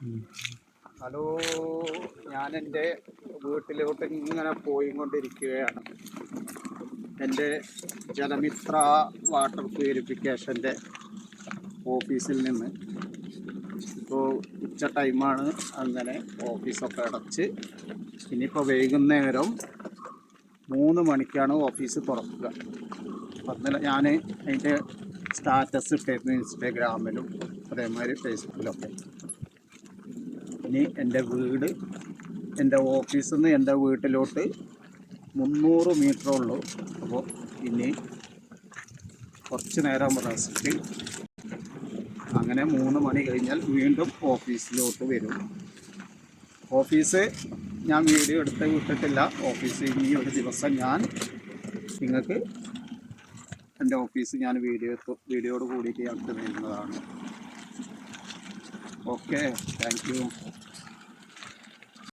Hello, ഞാൻ എൻ്റെ വീട്ടിലോട്ട് ഇങ്ങനെ പോയിക്കൊണ്ടിരിക്കുകയാണ്. എൻ്റെ ജലമിത്ര വാട്ടർ പ്യൂരിഫിക്കേഷൻ്റെ ഓഫീസിൽ നിന്ന് ഇപ്പോൾ ഉച്ച ടൈമാണ്. അങ്ങനെ ഓഫീസൊക്കെ അടച്ച് ഇനിയിപ്പോൾ വൈകുന്നേരം 3 മണിക്കാണ് ഓഫീസ് തുറക്കുക. അപ്പം ഞാൻ അതിൻ്റെ സ്റ്റാറ്റസ് ഇട്ടായിരുന്നു ഇൻസ്റ്റാഗ്രാമിലും അതേമാതിരി ഫേസ്ബുക്കിലൊക്കെ. ഇനി എൻ്റെ ഓഫീസിൽ നിന്ന് എൻ്റെ വീട്ടിലോട്ട് 300 മീറ്ററേ ഉള്ളൂ. അപ്പോൾ ഇനി കുറച്ച് നേരം റെസ്റ്റ്. അങ്ങനെ 3 മണി കഴിഞ്ഞാൽ വീണ്ടും ഓഫീസിലോട്ട് വരും. ഓഫീസ് ഞാൻ വീഡിയോ എടുത്ത് വിട്ടിട്ടില്ല. ഓഫീസ് ഇനി ഒരു ദിവസം ഞാൻ നിങ്ങൾക്ക് എൻ്റെ ഓഫീസ് ഞാൻ വീഡിയോയോട് കൂടിയിട്ട് ഞാൻ തരുന്നതാണ്. Okay, thank you.